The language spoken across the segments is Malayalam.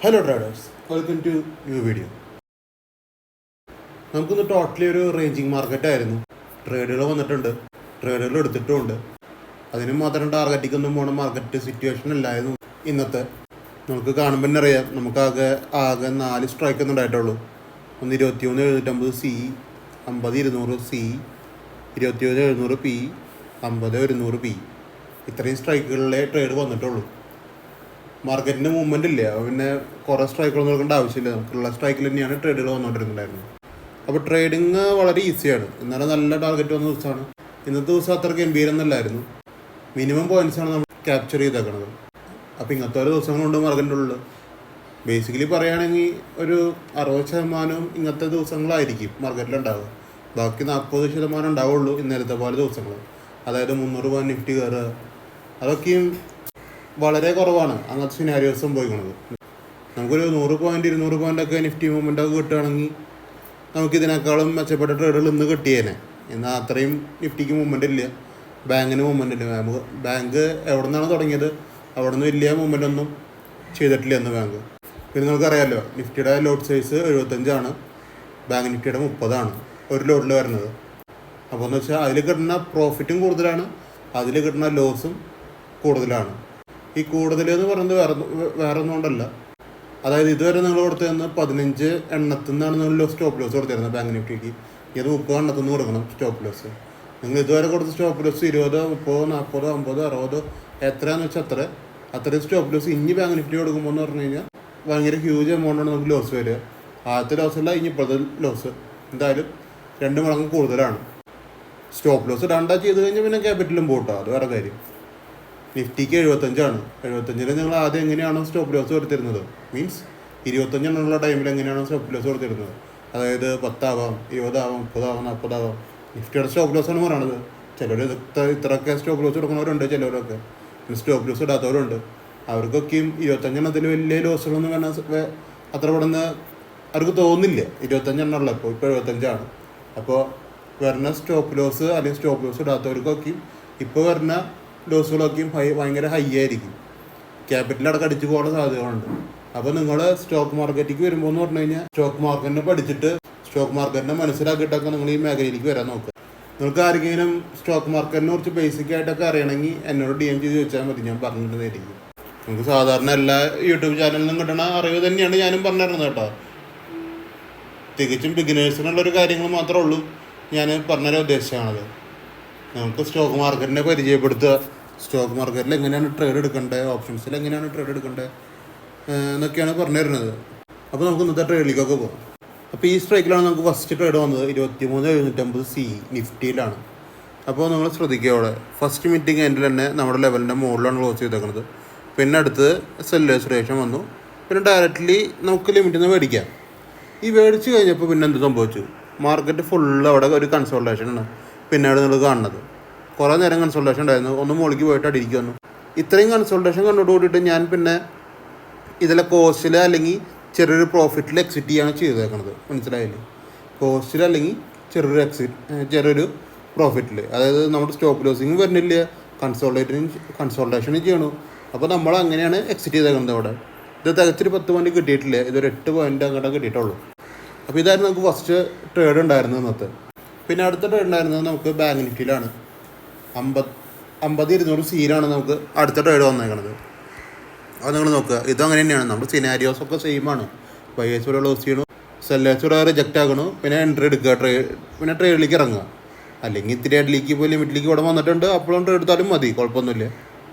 Hello traders, welcome to new video. നമുക്കിന്ന് ടോട്ടലി ഒരു റേഞ്ചിങ് മാർക്കറ്റായിരുന്നു. ട്രേഡുകൾ വന്നിട്ടുണ്ട്, ട്രേഡുകൾ എടുത്തിട്ടുമുണ്ട്. അതിന് മാത്രം ടാർഗറ്റിക്കൊന്നും പോണ മാർക്കറ്റ് സിറ്റുവേഷൻ അല്ലായിരുന്നു ഇന്നത്തെ. നമുക്ക് കാണുമ്പോൾ തന്നെ അറിയാം, നമുക്കാകെ 4 സ്ട്രൈക്ക് ഒന്നും ഉണ്ടായിട്ടുള്ളൂ. ഒന്ന് 21,750 സി, 50,200 സി, 27,700 പി, 50,100 പി. ഇത്രയും സ്ട്രൈക്കുകളിലെ ട്രേഡ് വന്നിട്ടുള്ളൂ. മാർക്കറ്റിൻ്റെ മൂവ്മെൻ്റ് ഇല്ല, പിന്നെ കുറേ സ്ട്രൈക്കുകളൊന്നും എടുക്കേണ്ട ആവശ്യമില്ല. നമുക്കുള്ള സ്ട്രൈക്കിൽ തന്നെയാണ് ട്രേഡുകൾ വന്നുകൊണ്ടിരുന്നുണ്ടായിരുന്നത്. അപ്പോൾ ട്രേഡിങ് വളരെ ഈസിയാണ്. ഇന്നലെ നല്ല ടാർഗറ്റ് വന്ന ദിവസമാണ്. ഇന്നത്തെ ദിവസം അത്ര ഗംഭീരമൊന്നുമല്ലായിരുന്നു. മിനിമം പോയിൻറ്റ്സാണ് നമ്മൾ ക്യാപ്ചർ ചെയ്തേക്കുന്നത്. അപ്പോൾ ഇങ്ങനത്തെ ഓരോ ദിവസങ്ങൾ കൊണ്ട് മാർക്കറ്റിൻ്റെ ഉള്ളിൽ ബേസിക്കലി പറയുകയാണെങ്കിൽ ഒരു 60% ഇങ്ങനത്തെ ദിവസങ്ങളായിരിക്കും മാർക്കറ്റിലുണ്ടാവുക. ബാക്കി 40% ഉണ്ടാവുള്ളൂ ഇന്നലത്തെ പോലെ ദിവസങ്ങൾ. അതായത് 300 പോയിന്റ് നിഫ്റ്റി കയറുക, അതൊക്കെയും വളരെ കുറവാണ് അങ്ങനത്തെ സിനാരിയോസ് സംഭവിക്കുന്നത്. നമുക്കൊരു 100 പോയിന്റ് 200 പോയിൻ്റൊക്കെ നിഫ്റ്റി മൂവ്മെൻ്റ് ഒക്കെ കിട്ടുകയാണെങ്കിൽ നമുക്കിതിനേക്കാളും മെച്ചപ്പെട്ട ട്രേഡുകൾ ഇന്ന് കിട്ടിയേനെ. എന്നാൽ അത്രയും നിഫ്റ്റിക്ക് മൂവ്മെൻ്റ് ഇല്ല, ബാങ്കിന് മൂവ്മെൻ്റ് ഇല്ല. ബാങ്ക് എവിടെ നിന്നാണ് തുടങ്ങിയത്, അവിടെ നിന്ന് വലിയ മൂവ്മെൻ്റ് ഒന്നും ചെയ്തിട്ടില്ല എന്ന് ബാങ്ക്. പിന്നെ നമുക്കറിയാമല്ലോ, നിഫ്റ്റിയുടെ ലോഡ് സൈസ് 75 ബാങ്ക് നിഫ്റ്റിയുടെ 30 ഒരു ലോഡിൽ വരുന്നത്. അപ്പോൾ എന്ന് വെച്ചാൽ അതിൽ കിട്ടുന്ന പ്രോഫിറ്റും കൂടുതലാണ്, അതിൽ കിട്ടുന്ന ലോസും കൂടുതലാണ്. ഈ കൂടുതൽ എന്ന് പറയുന്നത് വേറെ ഒന്നും കൊണ്ടല്ല. അതായത് ഇതുവരെ നിങ്ങൾ കൊടുത്തിരുന്ന 15 എണ്ണത്തിൽ നിന്നാണ് നിങ്ങൾ സ്റ്റോപ്പ് ലോസ് കൊടുത്തിരുന്നത് ബാങ്ക് നിഫ്റ്റിക്ക്. ഇത് 30 എണ്ണത്തിൽ നിന്ന് കൊടുക്കണം സ്റ്റോപ്പ് ലോസ്. നിങ്ങൾ ഇതുവരെ കൊടുത്ത സ്റ്റോപ്പ് ലോസ് 20, 30, 40, 50, 60 എത്രയാണെന്ന് വെച്ചാൽ അത്രയും സ്റ്റോപ്പ് ലോസ് ഇനി ബാങ്ക് നിഫ്റ്റി കൊടുക്കുമ്പോൾ എന്ന് പറഞ്ഞു കഴിഞ്ഞാൽ ഭയങ്കര ഹ്യൂജ് എമൗണ്ടാണ് നമുക്ക് ലോസ് വരിക. ആദ്യത്തെ ലോസല്ല, ഇനി ഇപ്പോഴത്തെ ലോസ് എന്തായാലും 2 മടങ്ങ് കൂടുതലാണ്. സ്റ്റോപ്പ് ലോസ് ഇടാണ്ടാ ചെയ്ത് കഴിഞ്ഞാൽ പിന്നെ ക്യാപിറ്റലും പോട്ടോ, അത് വേറെ കാര്യം. നിഫ്റ്റിക്ക് 75 നിങ്ങൾ ആദ്യം എങ്ങനെയാണോ സ്റ്റോപ്പ് ലോസ് കൊടുത്തിരുന്നത്, മീൻസ് 25 ടൈമിൽ എങ്ങനെയാണോ സ്റ്റോപ്പ് ലോസ് കൊടുത്തിരുന്നത്, അതായത് 10 20 30 40 നിഫ്റ്റിയുടെ സ്റ്റോപ്പ് ലോസാണ് പറയണത്. ചിലർ ഇത്രയൊക്കെ സ്റ്റോപ്പ് ലോസ് കൊടുക്കുന്നവരുണ്ട്, ചിലവരൊക്കെ പിന്നെ സ്റ്റോപ്പ് ലോസ് ഇടാത്തവരുണ്ട്. അവർക്കൊക്കെയും 25 വലിയ ലോസുകളൊന്നും വേണം അത്ര പെടുന്ന അവർക്ക് തോന്നില്ല. 25 ഇപ്പോൾ 75. അപ്പോൾ വരുന്ന സ്റ്റോപ്പ് ലോസ് അല്ലെങ്കിൽ സ്റ്റോപ്പ് ലോസ് ഇടാത്തവർക്കൊക്കെയും ഇപ്പോൾ വരുന്ന ലോസുകളൊക്കെയും ഭയങ്കര ഹൈ ആയിരിക്കും. ക്യാപിറ്റലടക്കം അടിച്ചു പോകാനുള്ള സാധ്യതകളുണ്ട്. അപ്പോൾ നിങ്ങൾ സ്റ്റോക്ക് മാർക്കറ്റിലേക്ക് വരുമ്പോൾ എന്ന് പറഞ്ഞു കഴിഞ്ഞാൽ സ്റ്റോക്ക് മാർക്കറ്റിനെ പഠിച്ചിട്ട് സ്റ്റോക്ക് മാർക്കറ്റിനെ മനസ്സിലാക്കിയിട്ടൊക്കെ നിങ്ങൾ ഈ മേഖലയിലേക്ക് വരാൻ നോക്കുക. നിങ്ങൾക്ക് ആർക്കെങ്കിലും സ്റ്റോക്ക് മാർക്കറ്റിനെ കുറിച്ച് ബേസിക് ആയിട്ടൊക്കെ അറിയണമെങ്കിൽ എന്നോട് DM ചെയ്ത് ചോദിച്ചാൽ മതി, ഞാൻ പറഞ്ഞിട്ടുണ്ടായിരിക്കും. നമുക്ക് സാധാരണ എല്ലാ യൂട്യൂബ് ചാനലിലും കിട്ടുന്ന അറിവ് തന്നെയാണ് ഞാനും പറഞ്ഞിരുന്നത് കേട്ടോ. തികച്ചും ബിഗിനേഴ്സിനുള്ളൊരു കാര്യങ്ങൾ മാത്രമേ ഉള്ളൂ ഞാൻ പറഞ്ഞുതരാൻ ഉദ്ദേശിച്ചാണത്. നമുക്ക് സ്റ്റോക്ക് മാർക്കറ്റിനെ പരിചയപ്പെടുത്തുക, സ്റ്റോക്ക് മാർക്കറ്റിൽ എങ്ങനെയാണ് ട്രേഡ് എടുക്കേണ്ടത്, ഓപ്ഷൻസിൽ എങ്ങനെയാണ് ട്രേഡ് എടുക്കേണ്ടത് എന്നൊക്കെയാണ് പറഞ്ഞു തരുന്നത്. അപ്പോൾ നമുക്ക് ഇന്നത്തെ ട്രേഡിലേക്കൊക്കെ പോകാം. അപ്പോൾ ഈ സ്ട്രൈക്കിലാണ് നമുക്ക് ഫസ്റ്റ് ട്രേഡ് വന്നത് 23,750 സി നിഫ്റ്റിയിലാണ്. അപ്പോൾ നിങ്ങൾ ശ്രദ്ധിക്കുക, അവിടെ ഫസ്റ്റ് മീറ്റിംഗ് എൻഡിൽ തന്നെ നമ്മുടെ ലെവലിൻ്റെ മുകളിലാണ് ക്ലോസ് ചെയ്തേക്കുന്നത്. പിന്നെ അടുത്ത് സെല്ലേഴ്സ് റേഷൻ വന്നു. പിന്നെ ഡയറക്റ്റ്ലി നമുക്ക് ലിമിറ്റിൽ നിന്ന് മേടിക്കാം. ഈ മേടിച്ച് കഴിഞ്ഞപ്പോൾ പിന്നെ എന്ത് സംഭവിച്ചു, മാർക്കറ്റ് ഫുള്ള് അവിടെ ഒരു കൺസോൾട്ടേഷനാണ് പിന്നീട് നിങ്ങൾ കാണുന്നത്. കുറേ നേരം കൺസൾട്ടേഷൻ ഉണ്ടായിരുന്നു, ഒന്ന് മുകളിലേക്ക് പോയിട്ട് അടിയിലേക്ക് വന്നു. ഇത്രയും കൺസൾട്ടേഷൻ കണ്ടോട് കൂടിയിട്ട് ഞാൻ പിന്നെ ഇതിലെ കോസ്റ്റിൽ അല്ലെങ്കിൽ ചെറിയൊരു പ്രോഫിറ്റിൽ എക്സിറ്റ് ചെയ്യാണ് ചെയ്തേക്കണത്. മനസ്സിലായില്ലേ? കോസ്റ്റിൽ അല്ലെങ്കിൽ ചെറിയൊരു പ്രോഫിറ്റിൽ, അതായത് നമ്മുടെ സ്റ്റോപ്പ് ലോസിങ് വരുന്നില്ല, കൺസൾട്ടേഷനും ചെയ്യണു. അപ്പോൾ നമ്മൾ അങ്ങനെയാണ് എക്സിറ്റ് ചെയ്തേക്കുന്നത്. അവിടെ ഇത് തികച്ചൊരു 10 പോയിന്റ് കിട്ടിയിട്ടില്ല, ഇതൊരു 8 പോയിന്റ് അങ്ങോട്ട് കിട്ടിയിട്ടുള്ളൂ. അപ്പോൾ ഇതായിരുന്നു നമുക്ക് ഫസ്റ്റ് ട്രേഡ് ഉണ്ടായിരുന്നത് ഇന്നത്തെ. പിന്നെ അടുത്ത ട്രേഡ് ഉണ്ടായിരുന്നത് നമുക്ക് ബാങ്ക് നിഫ്റ്റിയിലാണ്. 50,200 സീലാണ് നമുക്ക് അടുത്ത ട്രേഡ് വന്നേക്കണത്. അത് നിങ്ങൾ നോക്കുക, ഇതും അങ്ങനെ തന്നെയാണ്. നമ്മുടെ സിനാരിയോസ് ഒക്കെ സെയിമാണ്. ബയേഴ്സ് ഇവിടെ ലോസ് ചെയ്യണു, സെല്ലേഴ്സ് ഇവിടെ റിജക്റ്റ് ആക്കണു, പിന്നെ എൻട്രി എടുക്കുക, പിന്നെ ട്രേഡിലേക്ക് ഇറങ്ങുക. അല്ലെങ്കിൽ ഇത്തിരി അടിയിലേക്ക് പോയി ലിമിറ്റിലേക്ക് ഇവിടെ വന്നിട്ടുണ്ട്, അപ്പോഴും ട്രേഡ് എടുത്താലും മതി, കുഴപ്പമൊന്നുമില്ല.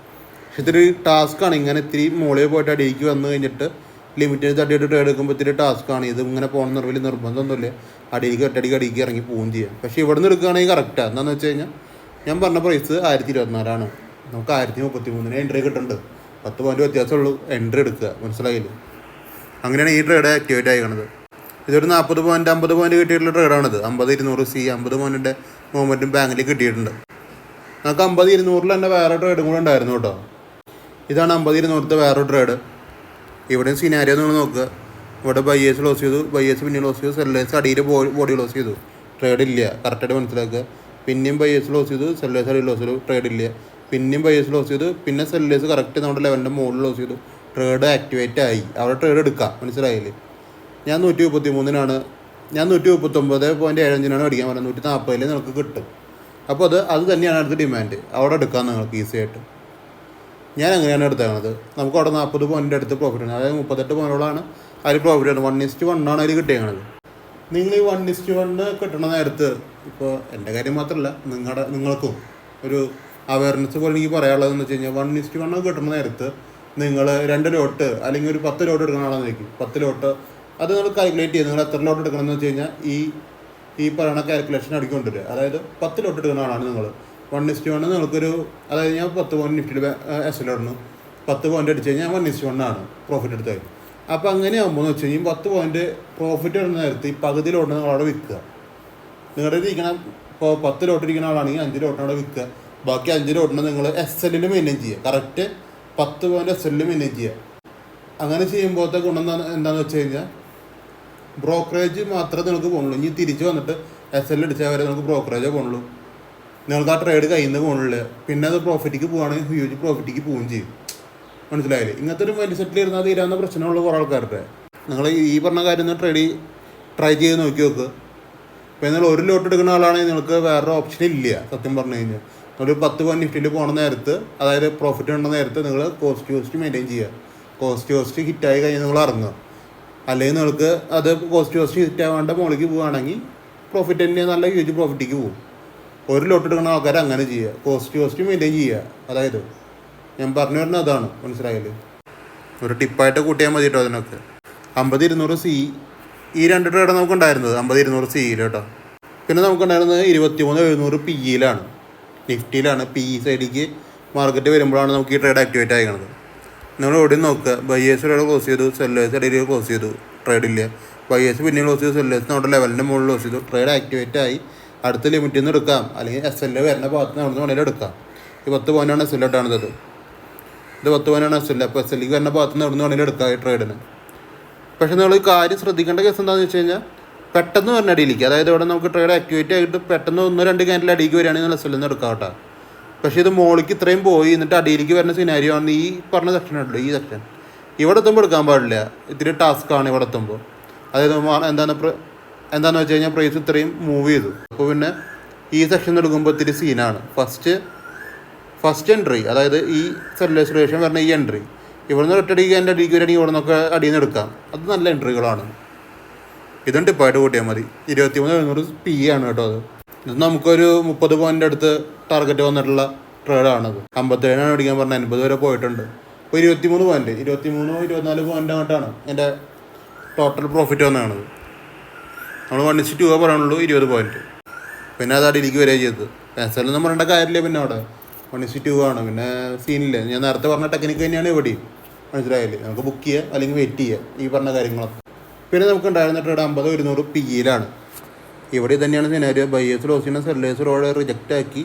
പക്ഷെ ഇത്തിരി ടാസ്ക്കാണ്. ഇങ്ങനെ ഇത്തിരി മുകളിൽ പോയിട്ട് അടിയിലേക്ക് വന്നു കഴിഞ്ഞിട്ട് ലിമിറ്റിന് തട്ടിയിട്ട് ട്രേഡ് എടുക്കുമ്പോൾ ഇത്തിരി ടാസ്ക്കാണ്. ഇത് ഇങ്ങനെ പോകണം വലിയ നിർബന്ധമൊന്നുമില്ല, അടിയിലേക്ക് അടിയിലേക്ക് ഇറങ്ങി പോവുകയും ചെയ്യാം. പക്ഷേ ഇവിടെ നിന്ന് എടുക്കുകയാണെങ്കിൽ കറക്റ്റാണ്. എന്താണെന്ന് വെച്ച് കഴിഞ്ഞാൽ ഞാൻ പറഞ്ഞ പ്രൈസ് 1024 നമുക്ക് 1033 എൻട്രി കിട്ടുന്നുണ്ട്. 10 പോയിന്റ് വ്യത്യാസമുള്ളൂ, എൻട്രി എടുക്കുക. മനസ്സിലായില്ലേ? അങ്ങനെയാണ് ഈ ട്രേഡ് ആക്ടിവേറ്റ് ആയിക്കണത്. ഇതൊരു 40 പോയിന്റ് 50 പോയിന്റ് കിട്ടിയിട്ടുള്ള ട്രേഡാണിത്. 50,200 സി 50 പോയിന്റിൻ്റെ മൂവ്മെൻറ്റും ബാങ്കിൽ കിട്ടിയിട്ടുണ്ട്. നമുക്ക് 50,200 തന്നെ വേറെ ട്രേഡും കൂടെ ഉണ്ടായിരുന്നു കേട്ടോ. ഇതാണ് 50,200 വേറെ ട്രേഡ്. ഇവിടെയും സിനാരിയോ നിങ്ങൾ നോക്കുക. ഇവിടെ ബയേഴ്സ് ലോസ് ചെയ്തു, ബയേഴ്സ് പിന്നെ ലോസ് ചെയ്തു, സെല്ലേഴ്സ് അടിയിൽ ബോഡി ലോസ് ചെയ്തു, ട്രേഡ് ഇല്ല. കറക്റ്റായിട്ട് മനസ്സിലാക്കുക. പിന്നെയും ബയേഴ്സ് ലോസ് ചെയ്തു, സെല്ലേഴ്സ് അടിയിൽ ലോസ് ചെയ്തു, ട്രേഡ് ഇല്ല. പിന്നെയും ബയേഴ്സ് ലോസ് ചെയ്തു, പിന്നെ സെല്ലേഴ്സ് കറക്റ്റ് നമ്മുടെ ലെവലിൻ്റെ മുകളിൽ ലോസ് ചെയ്തു, ട്രേഡ് ആക്ടിവേറ്റ് ആയി, അവിടെ ട്രേഡ് എടുക്കാം. മനസ്സിലായില്ലേ? ഞാൻ 133-നാണ്, ഞാൻ 139.75-നാണ് മേടിക്കാൻ പറഞ്ഞത്. 140 നിങ്ങൾക്ക് കിട്ടും. അപ്പോൾ അത് തന്നെയാണ് അടുത്ത ഡിമാൻഡ്. അവിടെ എടുക്കാം നിങ്ങൾക്ക് ഈസി ആയിട്ട്. ഞാൻ അങ്ങനെയാണ് എടുത്തേക്കണത്. നമുക്ക് അവിടെ 40 പോയിൻ്റ് അടുത്ത് പ്രോഫിറ്റ് ഉണ്ട്. അതായത് 38 പോയിൻ്റോളാണ് അതിൽ പ്രോഫിറ്റ് ഉണ്ട്. 1:1 അതിൽ കിട്ടിയേക്കണത്. നിങ്ങൾ ഈ 1:1 കിട്ടണ നേരത്ത്, ഇപ്പോൾ എൻ്റെ കാര്യം മാത്രമല്ല, നിങ്ങൾക്കും ഒരു അവയർനെസ് പോലെ എനിക്ക് പറയാനുള്ളതെന്ന് വെച്ച് കഴിഞ്ഞാൽ 1:1 കിട്ടുന്ന നേരത്ത് നിങ്ങൾ 2 ലോട്ട് അല്ലെങ്കിൽ ഒരു 10 ലോട്ട് എടുക്കുന്ന ആളാണെന്നിരിക്കും. 10 ലോട്ട് അത് നിങ്ങൾ കാൽക്കുലേറ്റ് ചെയ്ത് നിങ്ങൾ എത്ര ലോട്ട് എടുക്കണമെന്ന് വെച്ച് കഴിഞ്ഞാൽ ഈ പറയുന്ന കാൽക്കുലേഷൻ അടിക്കൊണ്ടിരിക്കുക. അതായത് 10 ലോട്ട് എടുക്കുന്ന ആളാണ് നിങ്ങൾ. 1:1 നിങ്ങൾക്കൊരു, അതായത് ഞാൻ 10 പോയിന്റ് നിഫ്റ്റിയിൽ എസ് ഇടുന്നു, 10 പോയിന്റ് അടിച്ച് കഴിഞ്ഞാൽ 1:1 ആണ് പ്രോഫിറ്റ് എടുത്തത്. അപ്പോൾ അങ്ങനെ ആകുമ്പോൾ എന്ന് വെച്ച് കഴിഞ്ഞാൽ 10 പോയിന്റ് പ്രോഫിറ്റ് വരുന്ന നേരത്ത് ഈ പകുതി ലോട്ട് നിങ്ങൾ അവിടെ വിൽക്കുക. നിങ്ങളുടെ ഇരിക്കണം, ഇപ്പോൾ 10 ലോട്ട് ഇരിക്കുന്ന ആളാണെങ്കിൽ 5 ലോട്ടിനവിടെ വിൽക്കുക. ബാക്കി 5 ലോട്ടിന് നിങ്ങൾ SL മെയിൻറ്റെയിൻ ചെയ്യുക. കറക്റ്റ് 10 പോയിന്റ് SL മെയിൻറ്റെയിൻ ചെയ്യുക. അങ്ങനെ ചെയ്യുമ്പോഴത്തെ ഗുണം എന്താണെന്ന് വെച്ച് കഴിഞ്ഞാൽ ബ്രോക്കറേജ് മാത്രമേ നിങ്ങൾക്ക് പോകുന്നുള്ളൂ. ഇനി തിരിച്ച് വന്നിട്ട് SL അടിച്ചാൽ വരെ നിങ്ങൾക്ക് ബ്രോക്കറേജേ പോകുന്നുള്ളൂ. നിങ്ങൾക്ക് ആ ട്രേഡ് കയ്യിൽ നിന്ന് പോകുന്നില്ല. പിന്നെ അത് പ്രോഫിറ്റിക്ക് പോവുകയാണെങ്കിൽ ഹ്യൂജ് പ്രോഫിറ്റിക്ക് പോവുകയും ചെയ്യും. മനസ്സിലായില്ലേ? ഇങ്ങനത്തെ ഒരു മൈൻഡ് സെറ്റിൽ ഇരുന്നാൽ തീരാവുന്ന പ്രശ്നമുള്ള കുറേ ആൾക്കാരുടെ. നിങ്ങൾ ഈ പറഞ്ഞ കാര്യം ട്രൈ ചെയ്ത് നോക്കി നോക്ക്. ഇപ്പോൾ നിങ്ങൾ ഒരു ലോട്ട് എടുക്കുന്ന ആളാണെങ്കിൽ നിങ്ങൾക്ക് വേറൊരു ഓപ്ഷൻ ഇല്ല. സത്യം പറഞ്ഞു കഴിഞ്ഞാൽ ഒരു 10 പോയിന്റ് നിഫ്റ്റിയിൽ പോകണ നേരത്ത്, അതായത് പ്രോഫിറ്റ് ഉണ്ട നേരത്ത് നിങ്ങൾ കോസ്റ്റ് മെയിൻറ്റെയിൻ ചെയ്യുക. കോസ്റ്റ് ഹിറ്റായി കഴിഞ്ഞാൽ നിങ്ങൾ ഇറങ്ങുക. അല്ലെങ്കിൽ നിങ്ങൾക്ക് അത് കോസ്റ്റ് ഹിറ്റാവാണ്ട് മുകളിലേക്ക് പോവുകയാണെങ്കിൽ പ്രോഫിറ്റ് തന്നെ നല്ല ഹ്യൂജ് പ്രോഫിറ്റിക്ക് പോകും. ഒരു ലോട്ട് എടുക്കുന്ന ആൾക്കാർ അങ്ങനെ ചെയ്യുക. കോസ്റ്റ് മെയിൻറ്റെയിൻ ചെയ്യുക. അതായത് ഞാൻ പറഞ്ഞു വരുന്നത് അതാണ്. മനസ്സിലായില്ലേ? ഒരു ടിപ്പായിട്ട് കൂട്ടിയാൽ മതി കേട്ടോ. അതിനൊക്കെ 50-200 CE ഈ 2 ട്രേഡ് നമുക്കുണ്ടായിരുന്നത് 50-200 CEയിൽ കേട്ടോ. പിന്നെ നമുക്കുണ്ടായിരുന്നത് 23,700 PEയിലാണ്, നിഫ്റ്റിയിലാണ്. PE സൈഡിലേക്ക് മാർക്കറ്റ് വരുമ്പോഴാണ് നമുക്ക് ഈ ട്രേഡ് ആക്ടിവേറ്റ് ആയിരിക്കുന്നത്. നിങ്ങൾ എവിടെയും നോക്കുക. ബയേഴ്സ് ഇവിടെ ക്ലോസ് ചെയ്തു, സെല്ലേഴ്സ് ഇടയിൽ ക്ലോസ് ചെയ്തു, ട്രേഡില്ല. ബയേഴ്സ് പിന്നെ ക്ലോസ് ചെയ്തു, സെല്ലേഴ്സ് നമ്മുടെ ലെവലിൻ്റെ മുകളിൽ ക്ലോസ് ചെയ്തു, ട്രേഡ് ആക്ടിവേറ്റ് ആയി. അടുത്ത ലിമിറ്റിൽ നിന്ന് എടുക്കാം, അല്ലെങ്കിൽ SL വരുന്ന ഭാഗത്ത് നിന്ന് അവിടെ നിന്ന് വേണമെങ്കിലും എടുക്കാം. ഈ 10 പോയിൻ്റാണ് SL ഇട്ടാണത്. ഇത് 10 പോയിൻ്റാണ് SL. അപ്പോൾ SLക്ക് വരുന്ന ഭാഗത്ത് നിന്ന് അവിടെ നിന്ന് വേണമെങ്കിലും എടുക്കാം ഈ ട്രേഡിന്. പക്ഷേ നിങ്ങൾ ഈ കാര്യം ശ്രദ്ധിക്കേണ്ട കേസ് എന്താണെന്ന് വെച്ച് കഴിഞ്ഞാൽ പെട്ടെന്ന് പറഞ്ഞ അടിയിലേക്ക്, അതായത് ഇവിടെ നമുക്ക് ട്രേഡ് ആക്ടിവേറ്റ് ആയിട്ട് പെട്ടെന്ന് 1-2 ക്യാൻഡിൽ അടിയിലേക്ക് വരികയാണെങ്കിൽ SL നിന്ന് എടുക്കാം കേട്ടോ. പക്ഷേ ഇത് മോളിക്ക് ഇത്രയും പോയി എന്നിട്ട് അടിയിലേക്ക് വരുന്ന സിനാരിയോ ആണ് ഈ പറഞ്ഞ സെക്ഷൻ ഉണ്ടല്ലോ. ഈ സെക്ഷൻ ഇവിടെ എത്തുമ്പോൾ എടുക്കാൻ പാടില്ല. ഇത്തിരി ടാസ്ക്കാണ് ഇവിടെ എത്തുമ്പോൾ. അതായത് എന്താണെന്ന് വെച്ച് കഴിഞ്ഞാൽ പ്രൈസ് ഇത്രയും മൂവ് ചെയ്തു. അപ്പോൾ പിന്നെ ഈ സെക്ഷൻ എടുക്കുമ്പോൾ ഇത്തിരി സീനാണ്. ഫസ്റ്റ് എൻട്രി, അതായത് ഈ സെല്ലേഴ്സ് റിലേഷൻ വരുന്ന ഈ എൻട്രി ഇവിടെ നിന്ന് ഒറ്റയടിക്ക് എൻ്റെ അടിക്ക് വരികയാണെങ്കിൽ ഇവിടെ നിന്നൊക്കെ അടിയിൽ നിന്ന് എടുക്കാം. അത് നല്ല എൻട്രികളാണ്. ഇതും ടിപ്പായിട്ട് കൂട്ടിയാൽ മതി. 23,700 PE ആണ് കേട്ടോ. അത് ഇത് നമുക്കൊരു 30 പോയിൻ്റ് അടുത്ത് ടാർഗറ്റ് വന്നിട്ടുള്ള ട്രേഡാണത്. 57 അടിക്കാൻ പറഞ്ഞാൽ 80 വരെ പോയിട്ടുണ്ട്. ഇപ്പോൾ 23-24 പോയിൻ്റ് അങ്ങോട്ടാണ് എൻ്റെ ടോട്ടൽ പ്രോഫിറ്റ് വന്നതാണത്. നമ്മൾ 1:2 പറയാനുള്ളൂ, 20 പോയിൻറ്റ്. പിന്നെ അത് അടിയിലേക്ക് വരിക ചെയ്തത്. SL ഒന്നും പറയേണ്ട കാര്യമില്ല. പിന്നെ അവിടെ 1:2 ആണ്. പിന്നെ സീനില്ല. ഞാൻ നേരത്തെ പറഞ്ഞ ടെക്നിക്ക് തന്നെയാണ് ഇവിടെയും. മനസ്സിലായില്ലേ? നമുക്ക് ബുക്ക് ചെയ്യുക അല്ലെങ്കിൽ വെയിറ്റ് ചെയ്യുക, ഈ പറഞ്ഞ കാര്യങ്ങളൊക്കെ. പിന്നെ നമുക്ക് ഉണ്ടായിരുന്ന ട്രേഡ് 50-100 PEയിലാണ്. ഇവിടെ തന്നെയാണ് സിനാരിയോ. ബയേഴ്സ് ലോസ് ചെയ്യുന്ന സെല്ലേഴ്സിലൂടെ റിജക്റ്റ് ആക്കി.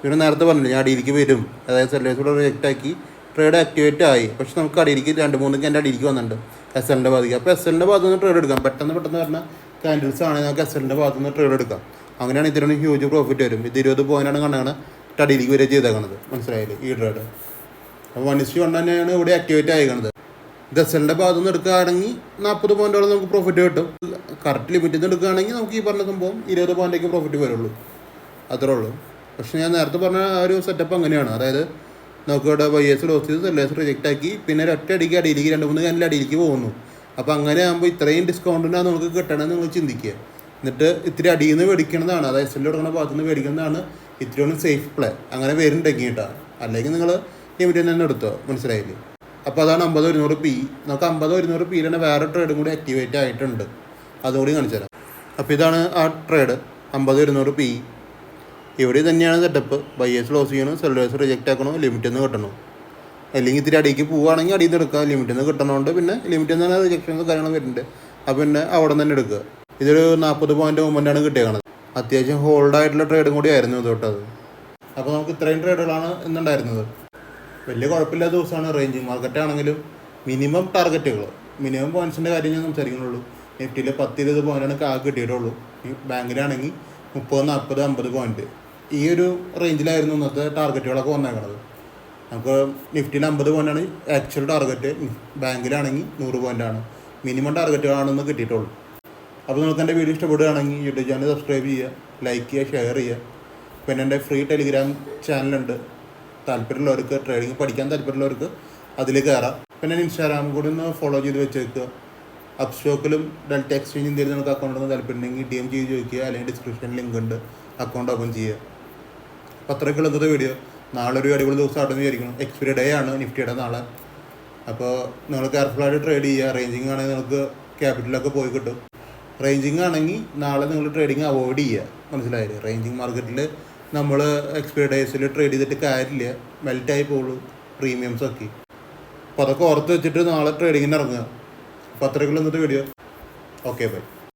പിന്നെ നേരത്തെ പറഞ്ഞില്ല ഞാൻ അടിയിലേക്ക് വരും, അതായത് സെല്ലേഴ്സിലൂടെ റിജക്റ്റ് ആക്കി ട്രേഡ് ആക്ടിവേറ്റ് ആയി. പക്ഷെ നമുക്ക് അടിയിലേക്ക് 2-3 എൻ്റെ അടിയിലേക്ക് വന്നിട്ടുണ്ട് SLൻ്റെ ഭാഗത്തേക്ക്. അപ്പോൾ SLൻ്റെ ഭാഗത്ത് നിന്ന് ട്രേഡ് എടുക്കാം. പെട്ടെന്ന് പറഞ്ഞ കാൻഡിൽസ് ആണെങ്കിൽ നമുക്ക് SLൻ്റെ ഭാഗത്ത് നിന്ന് ട്രേഡ് എടുക്കാം. അങ്ങനെയാണ് ഇതിന് ഹ്യൂജ് പ്രോഫിറ്റ് വരും. ഇത് 20 പോയിൻ്റാണ് കണ്ടാണ് അടിയിലേക്ക് വരെ ചെയ്തേക്കണത്. മനസ്സിലായില്ലേ? ഈ ട്രേഡ് അപ്പോൾ 1:1 തന്നെയാണ് ഇവിടെ ആക്ടിവേറ്റ് ആയിക്കണത്. ഇത് SLൻ്റെ ഭാഗത്ത് നിന്ന് എടുക്കുകയാണെങ്കിൽ 40 പോയിൻ്റോളം നമുക്ക് പ്രോഫിറ്റ് കിട്ടും. കറക്റ്റ് ലിമിറ്റിൽ നിന്ന് എടുക്കുകയാണെങ്കിൽ നമുക്ക് ഈ പറഞ്ഞ സംഭവം 20 പോയിൻ്റേക്ക് പ്രോഫിറ്റ് വരുള്ളൂ. അത്രേ ഉള്ളൂ. പക്ഷേ ഞാൻ നേരത്തെ പറഞ്ഞ ഒരു സെറ്റപ്പ് അങ്ങനെയാണ്. അതായത് നമുക്കിവിടെ ബയേഴ്സ് ലോസ് ചെയ്ത് സെല്ലേഴ്സ് റിജക്റ്റ് ആക്കി പിന്നെ ഒറ്റ അടിക്ക് അടിയിലേക്ക് 2-3 ക്യാൻഡിൽ അടിയിലേക്ക് പോകുന്നു. അപ്പോൾ അങ്ങനെ ആകുമ്പോൾ ഇത്രയും ഡിസ്കൗണ്ടിനാണ് നമുക്ക് കിട്ടണമെന്ന് നിങ്ങൾ ചിന്തിക്കുക. എന്നിട്ട് ഇത്തിരി അടിയിൽ നിന്ന് മേടിക്കുന്നതാണ്, അതായത് SL കൊടുക്കുന്ന ഭാഗത്ത് നിന്ന് മേടിക്കുന്നതാണ് ഇത്തിരി ഒന്ന് സേഫ് പ്ലേ. അങ്ങനെ വരുന്നുണ്ടെങ്കിൽ കേട്ടോ. അല്ലെങ്കിൽ നിങ്ങൾ ലിമിറ്റിൽ തന്നെ എടുത്തോ. മനസ്സിലായില്ലേ? അപ്പോൾ അതാണ് 50-100 PE. നമുക്ക് 50-100 PE തന്നെ വേറെ ട്രേഡും കൂടി ആക്ടിവേറ്റ് ആയിട്ടുണ്ട്. അതുകൂടി കാണിച്ചു തരാം. അപ്പോൾ ഇതാണ് ആ ട്രേഡ് 50-100 PE. ഇവിടെ തന്നെയാണ് സെറ്റപ്പ്. ബയേഴ്സ് ലോസ് ചെയ്യണം, സെല്ലേഴ്സ് റിജക്റ്റ് ആക്കണോ, ലിമിറ്റിൽ നിന്ന് കിട്ടണോ. അല്ലെങ്കിൽ ഇത്തിരി അടിയിലേക്ക് പോവുകയാണെങ്കിൽ അടിയിൽ നിന്ന് എടുക്കുക. ലിമിറ്റിൽ നിന്ന് കിട്ടണോണ്ട് പിന്നെ ലിമിറ്റിൽ നിന്ന് തന്നെ റിജക്ഷൻസ് കാര്യങ്ങൾ വരുന്നുണ്ട്. അപ്പോൾ പിന്നെ അവിടെ നിന്ന് തന്നെ എടുക്കുക. ഇതൊരു 40 പോയിൻ്റ് മൂവ്മെൻ്റാണ് കിട്ടിയേക്കണത്. അത്യാവശ്യം ഹോൾഡായിട്ടുള്ള ട്രേഡും കൂടി ആയിരുന്നു ഇതോട്ടത്. അപ്പോൾ നമുക്ക് ഇത്രയും ട്രേഡുകളാണ് ഇന്നുണ്ടായിരുന്നത്. വലിയ കുഴപ്പമില്ലാത്ത ദിവസമാണ്. റേഞ്ചിങ് മാർക്കറ്റ് ആണെങ്കിലും മിനിമം ടാർഗറ്റുകൾ, മിനിമം പോയിൻറ്റ്സിൻ്റെ കാര്യം ഞാൻ സംസാരിക്കുന്നുള്ളൂ. നിഫ്റ്റിയിൽ 10-20 പോയിൻ്റാണ് കിട്ടിയിട്ടുള്ളൂ. ബാങ്കിലാണെങ്കിൽ 30-40-50 പോയിൻറ്റ് ഈ ഒരു റേഞ്ചിലായിരുന്നു ഇന്നത്തെ ടാർഗറ്റുകളൊക്കെ വന്നേക്കണത്. നമുക്ക് നിഫ്റ്റിയിൽ 50 പോയിൻ്റാണ് ആക്ച്വൽ ടാർഗറ്റ്, ബാങ്കിലാണെങ്കിൽ 100 പോയിൻ്റാണ് മിനിമം ടാർഗറ്റുകളാണെന്ന് കിട്ടിയിട്ടുള്ളൂ. അപ്പോൾ നിങ്ങൾക്ക് എൻ്റെ വീഡിയോ ഇഷ്ടപ്പെടുകയാണെങ്കിൽ യൂട്യൂബ് ചാനൽ സബ്സ്ക്രൈബ് ചെയ്യുക, ലൈക്ക് ചെയ്യുക, ഷെയർ ചെയ്യുക. പിന്നെ എൻ്റെ ഫ്രീ ടെലിഗ്രാം ചാനലുണ്ട്, താല്പര്യമുള്ളവർക്ക് ട്രേഡിങ് പഠിക്കാൻ താല്പര്യമുള്ളവർക്ക് അതിൽ കയറാം. പിന്നെ ഇൻസ്റ്റാഗ്രാം കൂടി ഒന്ന് ഫോളോ ചെയ്ത് വെച്ചേക്കുക. അപ്സ്റ്റോക്കിലും ഡെൽറ്റ എക്സ്ചേഞ്ച് ഇന്ത്യയിൽ നിങ്ങൾക്ക് അക്കൗണ്ട് ഒന്ന് താല്പര്യമുണ്ടെങ്കിൽ DM ചെയ്ത് ചോദിക്കുക, അല്ലെങ്കിൽ ഡിസ്ക്രിപ്ഷനിൽ ലിങ്ക് ഉണ്ട്, അക്കൗണ്ട് ഓപ്പൺ ചെയ്യുക. അപ്പോൾ അത്രയ്ക്കുള്ള ഇന്നത്തെ വീഡിയോ. നാളെ ഒരു അടിപൊളി ദിവസം ആണെന്ന് വിചാരിക്കണം. എക്സ്പയറി ഡേ ആണ് നിഫ്റ്റിയുടെ നാളെ. അപ്പോൾ നിങ്ങൾ കെയർഫുള്ളായിട്ട് ട്രേഡ് ചെയ്യുക. റേഞ്ചിങ് ആണെങ്കിൽ നിങ്ങൾക്ക് ക്യാപിറ്റലൊക്കെ പോയി കിട്ടും. റേഞ്ചിങ് ആണെങ്കിൽ നാളെ നിങ്ങൾ ട്രേഡിങ് അവോയ്ഡ് ചെയ്യുക. മനസ്സിലായില്ലേ? റേഞ്ചിങ് മാർക്കറ്റിൽ നമ്മൾ എക്സ്പയറി ഡേയ്സിൽ ട്രേഡ് ചെയ്തിട്ട് കാര്യമില്ല, മെൽറ്റായി പോകുള്ളൂ പ്രീമിയംസൊക്കെ. അപ്പോൾ അതൊക്കെ ഓർത്ത് വെച്ചിട്ട് നാളെ ട്രേഡിങ്ങിന് ഇറങ്ങുക. അപ്പോൾ അത്രയ്ക്കുള്ള ഇന്നത്തെ വീഡിയോ. Okay bye.